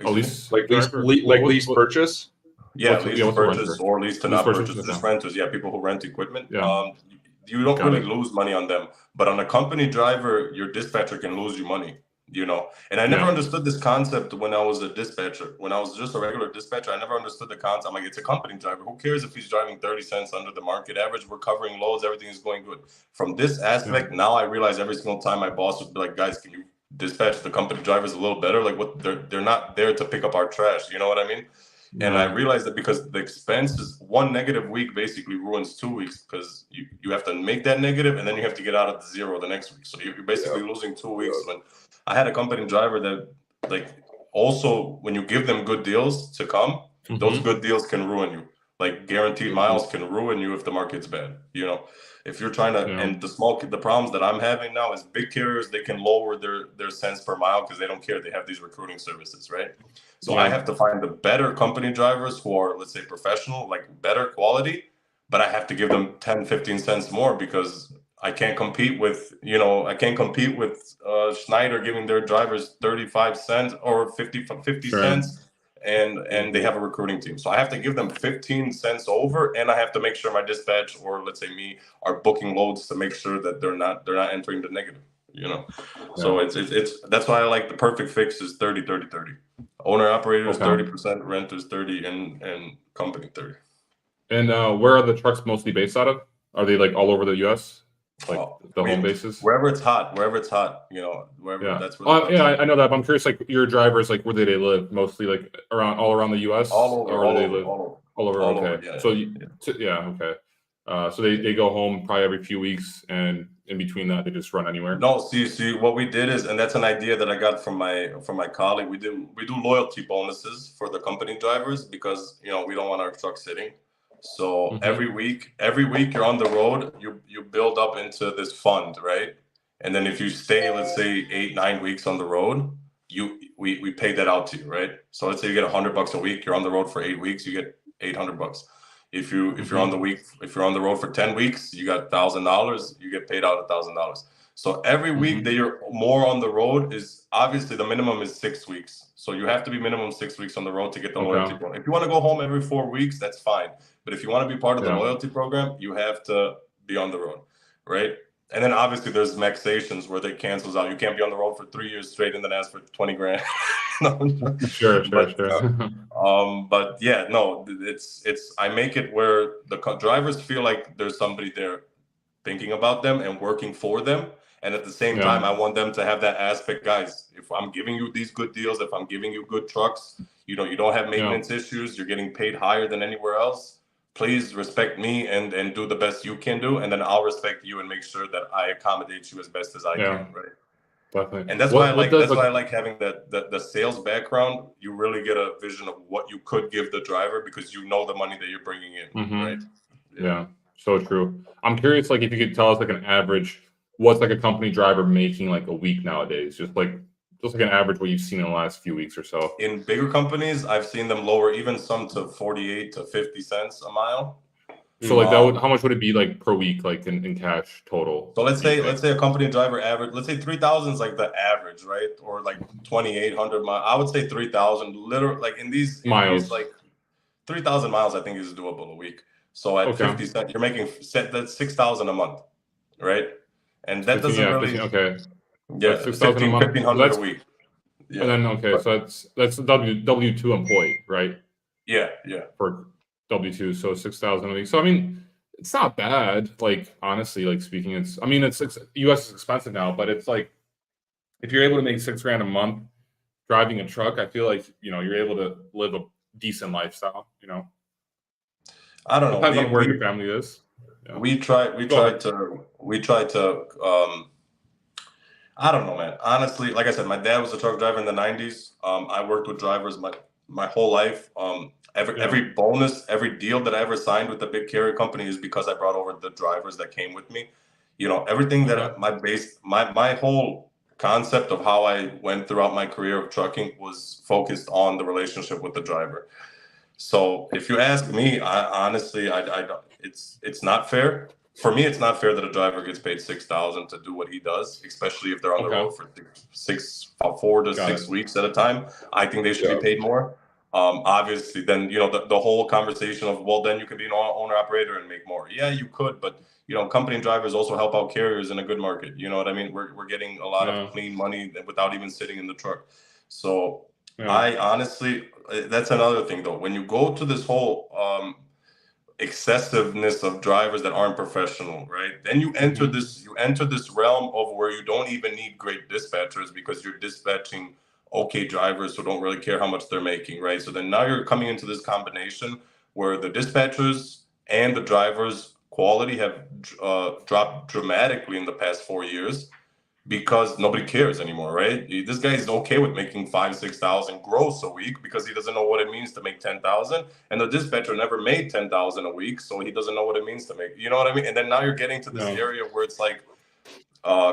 A lease, like lease purchase. Yeah, lease to purchase or lease to not purchase. Just renters. Yeah, people who rent equipment. You don't really lose money on them, but on a company driver, your dispatcher can lose you money. You know, and I never understood this concept when I was a dispatcher. When I was just a regular dispatcher, I never understood the concept. I'm like, it's a company driver. Who cares if he's driving 30 cents under the market average? We're covering loads. Everything is going good. From this aspect, now I realize every single time my boss would be like, guys, can you dispatch the company drivers a little better? Like, what they're not there to pick up our trash. You know what I mean? And I realized that because the expenses, one negative week basically ruins 2 weeks, because you have to make that negative and then you have to get out of the zero the next week. So you're basically losing 2 weeks. When I had a company driver that, like, also when you give them good deals to come, those good deals can ruin you. Like guaranteed miles can ruin you if the market's bad. You know, if you're trying to, and the problems that I'm having now is big carriers, they can lower their cents per mile because they don't care. They have these recruiting services, right? So I have to find the better company drivers who are, let's say, professional, like better quality, but I have to give them 10, 15 cents more because I can't compete with, Schneider giving their drivers 35 cents or 50 cents. And they have a recruiting team. So I have to give them 15 cents over, and I have to make sure my dispatch, or let's say me, are booking loads to make sure that they're not entering the negative, you know. So it's that's why I like the perfect fix is 30. Owner operators 30%, renters 30, and company 30. And where are the trucks mostly based out of? Are they like all over the US? Like the home bases? Wherever it's hot, you know, wherever that's where I know that, but I'm curious, like your drivers, like where do they live? Mostly like all around the US? All over, all over. Okay. Yeah, so okay. So they go home probably every few weeks, and in between that they just run anywhere. No, see what we did is, and that's an idea that I got from my colleague. We do loyalty bonuses for the company drivers because, you know, we don't want our truck sitting. So every week you're on the road, you build up into this fund, right? And then if you stay, let's say 8-9 weeks on the road, we pay that out to you, right? So let's say you get $100 a week, you're on the road for 8 weeks, you get $800. If you're on the road for 10 weeks, you got $1,000, you get paid out $1,000. So every week that you're more on the road is obviously the minimum is 6 weeks. So you have to be minimum 6 weeks on the road to get the loyalty program. If you want to go home every 4 weeks, that's fine. But if you want to be part of the loyalty program, you have to be on the road, right? And then obviously there's maxations where they cancels out. You can't be on the road for 3 years straight and then ask for 20 grand. Sure. But yeah, no, it's I make it where the drivers feel like there's somebody there thinking about them and working for them. And at the same time, I want them to have that aspect, guys. If I'm giving you these good deals, if I'm giving you good trucks, you know, you don't have maintenance issues, you're getting paid higher than anywhere else. Please respect me and do the best you can do, and then I'll respect you and make sure that I accommodate you as best as I can, right? Definitely. And that's why I like having the sales background. You really get a vision of what you could give the driver because you know the money that you're bringing in, right? Yeah, so true. I'm curious, like if you could tell us like an average, what's like a company driver making like a week nowadays? Just like an average what you've seen in the last few weeks or so. In bigger companies, I've seen them lower even some to 48 to 50 cents a mile. So like that would, how much would it be like per week, like in cash total? So let's say a company driver average, let's say 3,000 is like the average, right? Or like 2,800 miles. I would say 3,000. Literally, like in these miles, like 3,000 miles, I think is doable a week. So at 50 cents, you're making that's 6,000 a month, right? And that doesn't really 6,000 a month. 1,500 a week. Yeah. And then so that's a W-2 employee, right? Yeah. For W-2, so 6,000 a week. So I mean, it's not bad. Like honestly, like speaking, it's US is expensive now, but it's like if you're able to make $6,000 a month driving a truck, I feel like, you know, you're able to live a decent lifestyle, you know. I don't know. Depends on where your family is. Yeah. We tried to I don't know, man. Honestly, like I said, my dad was a truck driver in the 90s. I worked with drivers my whole life. Every bonus, every deal that I ever signed with the big carrier company is because I brought over the drivers that came with me. You know, everything that my whole concept of how I went throughout my career of trucking was focused on the relationship with the driver. So if you ask me, honestly, I don't. It's not fair. For me, it's not fair that a driver gets paid $6,000 to do what he does, especially if they're on the road for 4 to 6 weeks at a time. I think they should be paid more. Obviously, then the whole conversation of, well, then you can be an owner operator and make more. Yeah, you could, but company drivers also help out carriers in a good market. You know what I mean? We're getting a lot of clean money without even sitting in the truck. So I honestly, that's another thing though. When you go to this whole excessiveness of drivers that aren't professional, right? Then you enter this realm of where you don't even need great dispatchers because you're dispatching okay drivers who don't really care how much they're making, right? So then now you're coming into this combination where the dispatchers and the drivers' quality have dropped dramatically in the past 4 years because nobody cares anymore, right? This guy is okay with making 5,000-6,000 gross a week because he doesn't know what it means to make 10,000, and the dispatcher never made 10,000 a week, so he doesn't know what it means to make. You know what I mean? And then now you're getting to this area where it's like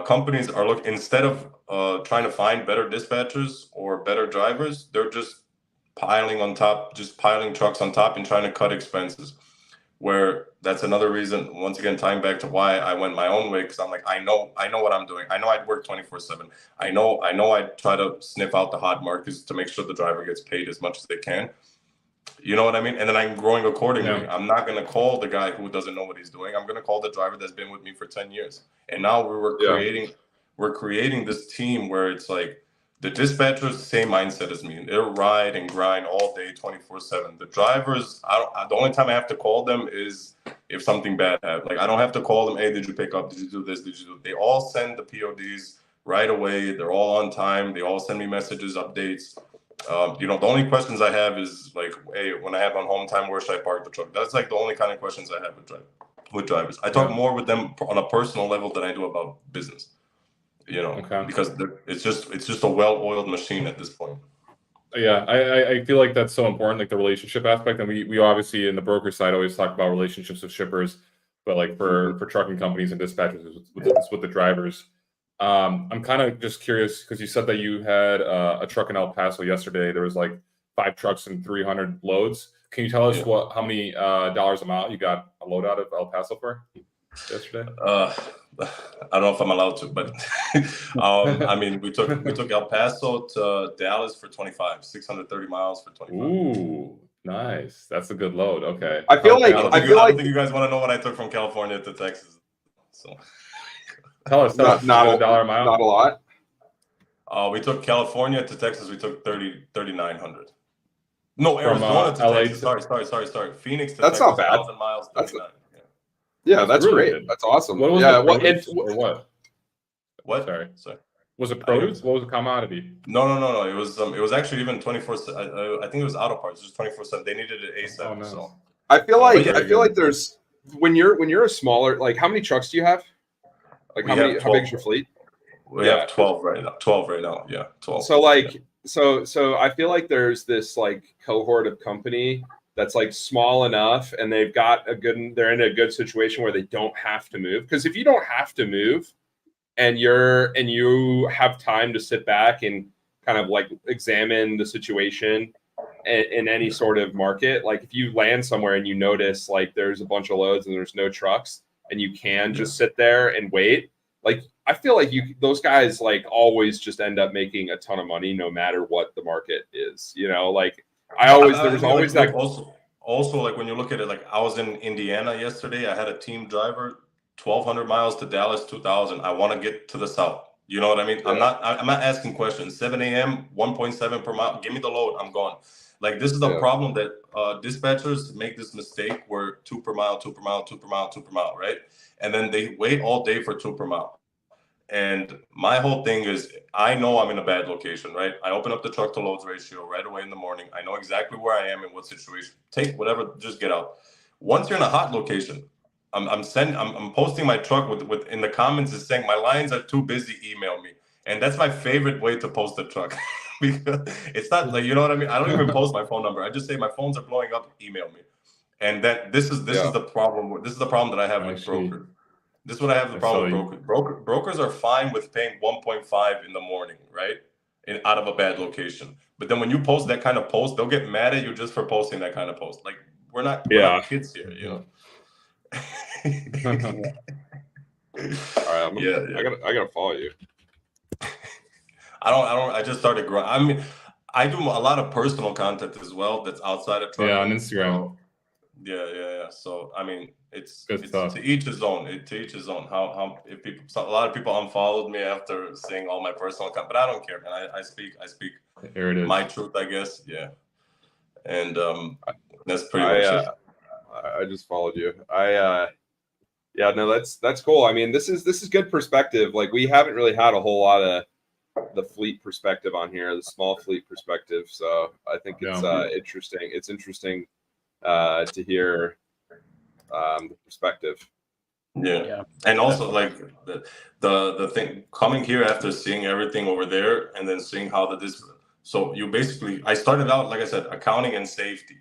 companies are instead of trying to find better dispatchers or better drivers, they're just piling trucks on top and trying to cut expenses. Where that's another reason, once again, tying back to why I went my own way, because I'm like, I know what I'm doing. I know I'd work 24/7. I know I'd try to sniff out the hot markets to make sure the driver gets paid as much as they can. You know what I mean? And then I'm growing accordingly. Yeah. I'm not going to call the guy who doesn't know what he's doing. I'm going to call the driver that's been with me for 10 years. And now we're creating this team where it's like, the dispatchers, same mindset as me. They'll ride and grind all day, 24/7. The drivers, the only time I have to call them is if something bad happened. Like, I don't have to call them, hey, did you pick up? Did you do this? Did you do? They all send the PODs right away. They're all on time. They all send me messages, updates. The only questions I have is like, hey, when I have on home time, where should I park the truck? That's like the only kind of questions I have with drivers. I talk more with them on a personal level than I do about business. Because it's just a well-oiled machine at this point. Yeah, I feel like that's so important, like the relationship aspect. And we obviously in the broker side always talk about relationships with shippers, but like for trucking companies and dispatchers, it's with the drivers. I'm kind of just curious because you said that you had a truck in El Paso yesterday. There was like 5 trucks and 300 loads. Can you tell us how many dollars amount you got a load out of El Paso for yesterday? I don't know if I'm allowed to, but I mean, we took El Paso to Dallas for 25, 630 miles for 25. Ooh, nice. That's a good load. Okay. I don't think you guys want to know what I took from California to Texas. So tell us not a dollar amount. Not a lot. We took California to Texas. We took 3,900. No, from Arizona to LA Texas. Sorry. Phoenix to Texas. That's not bad. 1,000 miles. Yeah, that's really great. That's awesome. What was it? What? What? Sorry. Was it produce? What was the commodity? No. It was actually even 24. I think it was auto parts. It was 24/7. They needed it ASAP. Oh, no. So I feel like there's when you're a smaller, like, how many trucks do you have? Like, how big is your fleet? We have 12 right now. 12 right now. Yeah, 12. So like so I feel like there's this like cohort of company that's like small enough and they're in a good situation where they don't have to move. Because if you don't have to move and you have time to sit back and kind of like examine the situation in any sort of market, like if you land somewhere and you notice like there's a bunch of loads and there's no trucks and you can just sit there and wait, like I feel like those guys like always just end up making a ton of money no matter what the market is, like there was always that. Also, like when you look at it, like I was in Indiana yesterday. I had a team driver, 1,200 miles to Dallas, 2,000. I want to get to the south. You know what I mean? Yeah. I'm not asking questions. 7 a.m., 1.7 per mile. Give me the load. I'm gone. Like this is the problem that dispatchers make this mistake where 2 per mile, 2 per mile, 2 per mile, 2 per mile, right? And then they wait all day for 2 per mile. And my whole thing is, I know I'm in a bad location, right? I open up the truck to loads ratio right away in the morning. I know exactly where I am in what situation. Take whatever, just get out. Once you're in a hot location, I'm posting my truck with in the comments is saying my lines are too busy, email me. And that's my favorite way to post a truck. Because it's not like, you know what I mean? I don't even post my phone number. I just say my phones are blowing up, email me. And that this is the problem. This is the problem that I have with brokers. This is what I have the problem with brokers. Brokers are fine with paying 1.5 in the morning, right? Out of a bad location. But then when you post that kind of post, they'll get mad at you just for posting that kind of post. Like we're not kids here, you know. All right, I gotta follow you. I just started growing. I mean, I do a lot of personal content as well that's outside of trucking. Yeah, on Instagram. So, yeah. So I mean, it's to each his own. To each his own. How if people, a lot of people unfollowed me after seeing all my personal content, but I don't care, man. I speak here it is. My truth, I guess. Yeah, and that's pretty much it. I just followed you. Yeah, no, that's cool. I mean, this is good perspective. Like we haven't really had a whole lot of the fleet perspective on here, the small fleet perspective. So I think it's interesting. It's interesting to hear the perspective. Yeah. And also like the thing coming here after seeing everything over there and then seeing how so you basically, I started out, like I said, accounting and safety.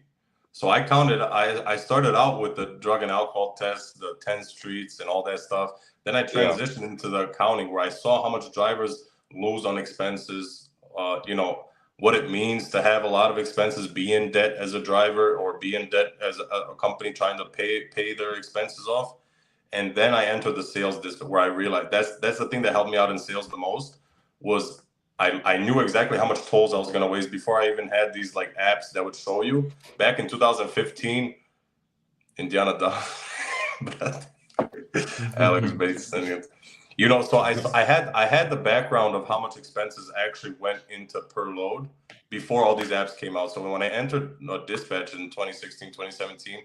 So I started out with the drug and alcohol test, the 10 streets and all that stuff. Then I transitioned into the accounting where I saw how much drivers lose on expenses, you know, what it means to have a lot of expenses, be in debt as a driver or be in debt as a company trying to pay their expenses off. And then I entered the sales district where I realized that's the thing that helped me out in sales the most was I knew exactly how much tolls I was going to waste before I even had these like apps that would show you. Back in 2015, Indiana Alex Bates, you know, so I had the background of how much expenses actually went into per load before all these apps came out. So when I entered dispatch in 2016, 2017,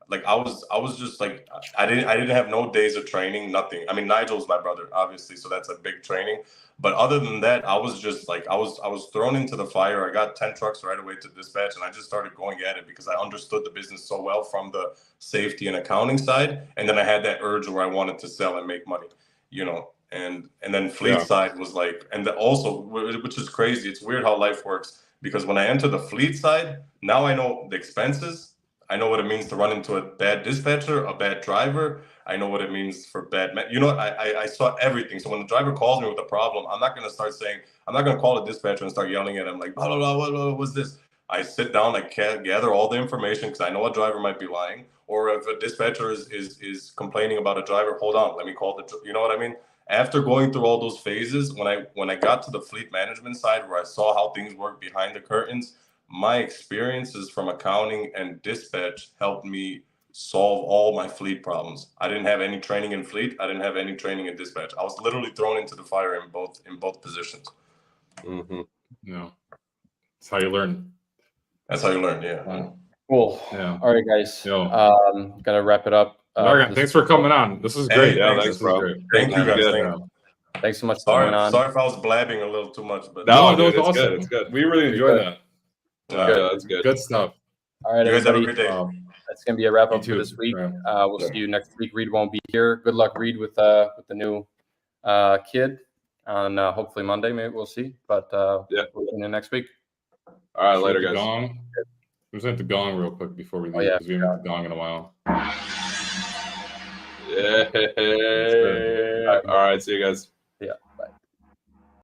like I was just like I didn't have no days of training, nothing. I mean, Nigel's my brother, obviously, so that's a big training. But other than that, I was just like I was thrown into the fire. I got 10 trucks right away to dispatch, and I just started going at it because I understood the business so well from the safety and accounting side, and then I had that urge where I wanted to sell and make money, you know. And then fleet side was like, and also, which is crazy. It's weird how life works because when I entered the fleet side, now I know the expenses. I know what it means to run into a bad dispatcher, a bad driver. I know what it means for you know what? I saw everything. So when the driver calls me with a problem, I'm not going to start saying, I'm not going to call a dispatcher and start yelling at him like, blah, blah, blah, what's this? I sit down, I gather all the information because I know a driver might be lying. Or if a dispatcher is complaining about a driver, hold on, let me call you know what I mean? After going through all those phases, when I got to the fleet management side where I saw how things work behind the curtains, my experiences from accounting and dispatch helped me solve all my fleet problems. I didn't have any training in fleet. I didn't have any training in dispatch. I was literally thrown into the fire in both positions. Mm-hmm. Yeah, that's how you learn. That's how you learn. Yeah. Cool. Yeah. All right, guys. Gotta wrap it up. Dragan, thanks for coming on. This is great. Yeah, thanks, bro. Great. Thank you, guys. Thanks so much for coming on. Sorry if I was blabbing a little too much, but no, dude, it's awesome. Good. It's good. We really enjoyed that. That's good. Good stuff. All right, you guys everybody. have a great day. That's gonna be a wrap up You for too. this week. Yeah. We'll see you next week. Reed won't be here. Good luck, Reed, with the new kid on hopefully Monday. Maybe we'll see. But we'll see you next week. All right, later, guys. Gong. Let's hit the gong real quick before we leave because we haven't hit the gong in a while. Yeah. All right, see you guys.